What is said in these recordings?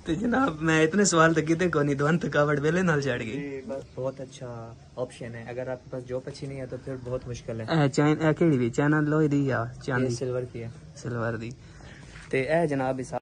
तो जनाब मैं इतने सवाल तक किते को नहीं, तो थकावट वेले नाल चढ़ गई। बस बहुत अच्छा ऑप्शन है। अगर आपके पास जॉब अच्छी नहीं है तो फिर बहुत मुश्किल है। केड़ी भी चाइना लोहे दी या चांदी? सिल्वर की है। सिल्वर दी। ते ए जनाब इस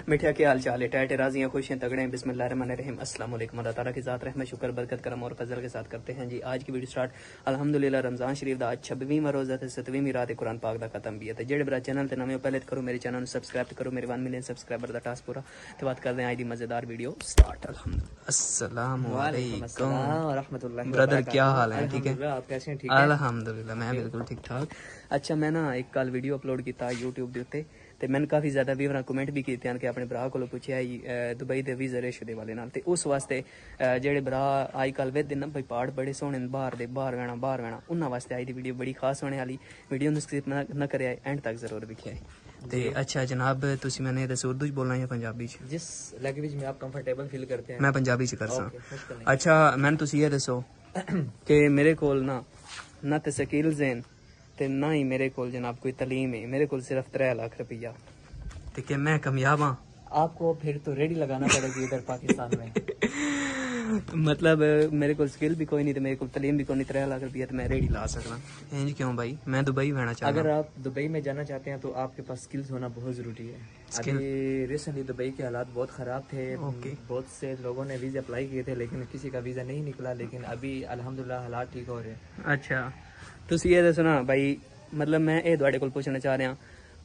मिठिया के हाल चाल है, टाइट राजियाँ खुशियाँ तगड़े हैं। बिस्मिल्लाहिर्रहमानिर्रहीम। अस्सलाम वालेकुम। अल्लाह ताला की ज़ात रहमत शुक्र बरकत करम और फजल के साथ करते हैं जी। आज की वीडियो स्टार्ट अल्हम्दुलिल्लाह रमज़ान शरीफ दा 26वां रोज़ा ते 7वीं रात कुरान पाक दा खत्म भी है। ते जेड़े बड़ा चैनल ते नवे हो पहले करो मेरे चैनल को सब्सक्राइब करो। मेरे 1 मिलियन सब्सक्राइबर दा टास्क पूरा। तो बात करते हैं आज दी मज़ेदार वीडियो स्टार्ट। अल्हम्दुलिल्लाह। अस्सलाम वालेकुम ब्रदर, क्या हाल है? ठीक है, आप कैसे हैं? ठीक है अल्हम्दुलिल्लाह मैं बिल्कुल ठीक ठाक। अच्छा मैं ना एक कल वीडियो अपलोड किया यूट्यूब के उत्ते ते मैंने काफ़ी ज़्यादा व्यूअर कमेंट भी किए कि अपने भरा को पूछा दुबई के वीज़ा रेशो के वाले नाल। ते उस वास्ते जेड़े भरा अजकल वेदे ना भाई पहाड़ बड़े सोहने बाहर वैना उन्होंने वास्ते आई दी वीडियो बड़ी खास होने वाली। वीडियो को स्किप न करे, एंड तक जरूर दिखे। ते अच्छा जनाब तुसी मैंने दसो उर्दू च बोलना या पंजाबी च? जिस लैंग्वेज में आप कंफर्टेबल फील करते हैं। मैं पंजाबी च कर सा। अच्छा मैंने तुसी ये दसो कि मेरे कोल ना ते स्किल्स हैं ते ना ही मेरे कोल जनाब कोई तलीम है। मेरे कोल सिर्फ 3 लाख रुपया। ते कि मैं कामयाब हाँ? आपको फिर तो रेडी लगाना पड़ेगी इधर पाकिस्तान में। मतलब मेरे को स्किल भी कोई नहीं तो मेरे को तलीम भी कोई नहीं, 3 लाख रुपया तो मैं रेडी ला सकना। इंज क्यों भाई, मैं दुबई रहना चाहता हूं। अगर आप दुबई में जाना चाहते हैं तो आपके पास स्किल्स होना बहुत जरूरी है। अभी रिसेंटली दुबई के हालात बहुत खराब थे। बहुत से लोगों ने वीजा अप्लाई किए थे लेकिन किसी का वीजा नहीं निकला। लेकिन अभी अल्हम्दुलिल्लाह हालात ठीक हो रहे हैं। अच्छा तुसी ये दसो ना भाई, मतलब मैं ये तुहाडे कोल पूछना चाह रहा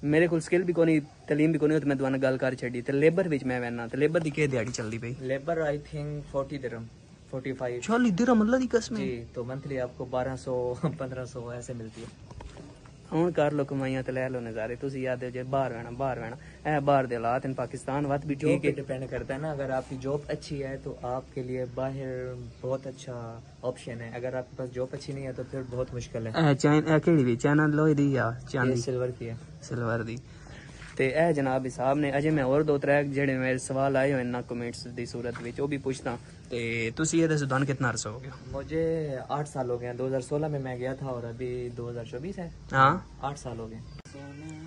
मेरे को स्किल भी कोनी तलीम भी कोनी तो मैं दोबारा गल कर छड़ी। ते लेबर विच मैं वैना ते लेबर दी के दिहाड़ी चलदी पई? लेबर आई थिंक 40 दिरहम 45 40 दिरहम अल्लाह दी कसम जी। तो मंथली आपको 1200 1500 ऐसे मिलती है। हूँ कर लो कमाइयां तो लै लो नज़ारे। तुसी याद जो बाहर वैना ए बाहर दे हालात इन पाकिस्तान वत भी ठीक है। डिपेंड करता है ना, अगर आपकी जॉब अच्छी है तो आपके लिए बाहर बहुत अच्छा ऑप्शन है। अगर आपके पास जॉब अच्छी नहीं है तो फिर बहुत मुश्किल है। केड़ी भी चाइना लोहे दी या चांदी? सिल्वर की है। सिल्वर दी। ते ए जनाब हिसाब ने अजे मैं और 2-3 जेड़े मेरे सवाल आए हुए ना कमेंट्स दी सूरत विच वो भी पूछता। ते तुसी ये दसो तुहानू कितना अरसा हो गया? मुझे 8 साल हो गए। 2016 में मैं गया था और अभी 2024 है। हाँ 8 साल हो गए।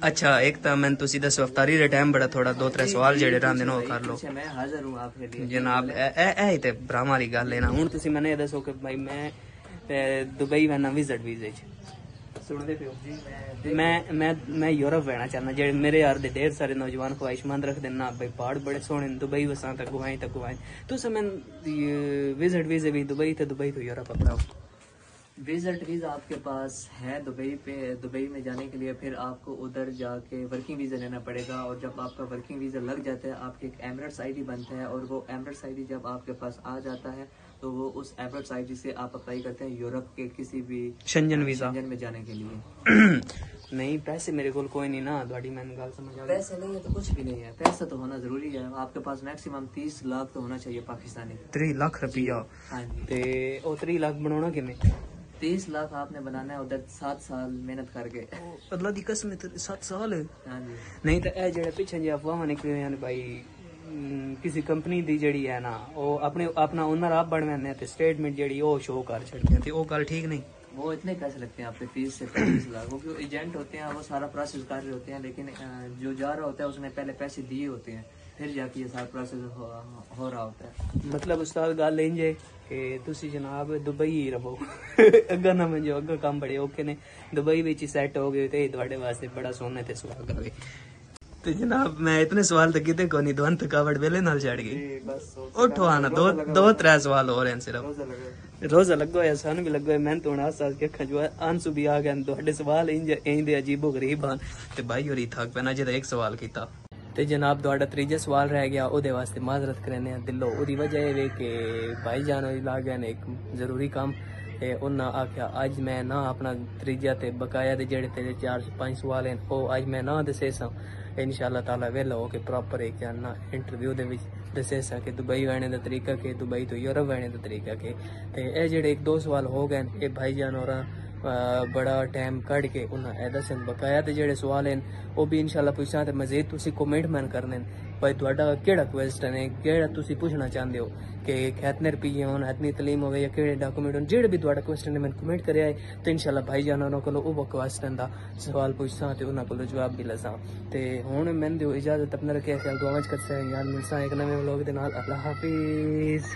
अच्छा एक तो मैं तुसी दसो अफ्तारी दे टाइम बड़ा थोड़ा 2-3 सवाल जेड़े रहंदे ने कर लो। मैं हाजिर हूं आपके लिए जनाब। ए ते भरावां वाली गल है ना। हुन तुसी मैंने ये दसो कि भाई मैं दुबई वैना विजिट वीजे च सुनदे पे हो जी। मैं यूरोप रहना चाहना। जेडे मेरे यार दे ढेर सारे नौजवान ख्वाहिशमंद रखते ना भाई पहाड़ बड़े सोहने दुबई वसा तक गुआई तो मैं विजिट वीजे भी दुबई तो यूरोप अपनाओ। विजिट वीजा आपके पास है दुबई में जाने के लिए। फिर आपको उधर जाके वर्किंग वीजा लेना पड़ेगा और जब आपका वर्किंग वीजा लग जाता है आपके एक एमिरेट्स आईडी बनता है और वो एमिरेट्स आईडी जब आपके पास आ जाता है तो वो उस एमिरेट्स आईडी से आप अप्लाई करते हैं यूरोप के किसी भी शेंजन वीजा में जाने के लिए। नहीं पैसे मेरे को कोई नहीं ना, थोड़ी मैंने गल समझ आ गई। पैसे नहीं है तो कुछ भी नहीं है। पैसा तो होना जरूरी है। आपके पास मैक्सिमम 30 लाख तो होना चाहिए पाकिस्तानी। 3 लाख रुपया? हाँ जी। ते ओ 3 लाख बनाना किमें? 30 लाख आपने बनाना है उधर 7 साल मेहनत करके। अल्लाह दी कसम 7 साल? हाँ जी। नहीं तो ए जेड़े पीछे जे अफवाह निकले हैं भाई किसी कंपनी दी जड़ी है ना वो अपना ओनर आप बनवाने ते स्टेटमेंट जड़ी वो शो कर छड़ते हैं, वो गल ठीक नहीं? वो इतने पैसे लगते हैं आप पे 30 से 35 लाख। वो क्यों एजेंट होते हैं वो सारा प्रोसेस कर रहे होते हैं लेकिन जो जा रहा होता है उसने पहले पैसे दिए होते हैं फिर जाके ये सारा प्रोसेस हो रहा होता है। मतलब उस्ताद गल इंज है कि तुसी जनाब दुबई ही रहो अगर ना मंजो अगर काम बड़े औखे ने दुबई विच सैट हो गए तो तुहाडे वास्ते बड़ा सोने ते सुहागा होवे। तो जनाब मैं इतने सवाल तक किते को नहीं, तो थकावट वेले नाल चढ़ गई। उठो आना 2-3 सवाल हो रहे हैं सिर्फ। रोजा लगो है सन भी लगो है। मैं तो हस के अखा जो आंसू भी आ गए। तुहाडे सवाल इंज अजीबो गरीब हैं ते भाई होरी थक पैना जे एक सवाल कीता। ते जनाब तुहाडा त्रीजा सवाल रह गया ओदे वास्ते माजरत करने हैं दिलों। ओदी वजह है कि भाई जान ला गए ने एक जरूरी काम ते उन्हें आख्या अज मैं ना अपना त्रीजा ते बकाया दे जेड़े तेरे 4-5 सवाल हैं वो अज मैं ना दसे सा। इंशाअल्लाह ताला वेला हो के प्रॉपर एक ना इंटरव्यू दे विच दसे सा कि दुबई आने दा तरीका के दुबई तो यूरोप आने दा तरीका के। ते ए जेड़े 1-2 सवाल हो गए ये भाई जान और बड़ा टाइम कढ़ के उन्हें दसन बकाया ते जेड़े सवाल हैं वो भी इंशाल्लाह पूछा ते मजीद तुसी कमेंट मैन करने भाई ਤੁਹਾਡਾ ਕਿਹੜਾ ਕੁਐਸਚਨ ਹੈ, ਕਿਹੜਾ ਤੁਸੀਂ ਪੁੱਛਣਾ ਚਾਹੁੰਦੇ ਹੋ ਕਿ कितने रुपये होन, कितनी तलीम हो या कि डॉक्यूमेंट हो, जो भी ਤੁਹਾਡਾ क्वेश्चन है मैंने कमेंट करें तो इंशाल्लाह भाई जान उन्होंने को वो क्वेश्चन का सवाल पूछसा तो उन्होंने को जवाब भी लसा। तो हुण मैंने दो इजाजत, अपना रखे ख्याल, दुआवां कर यार मिलसा एक नवे व्लॉग दे नाल। अल्लाह हाफिज।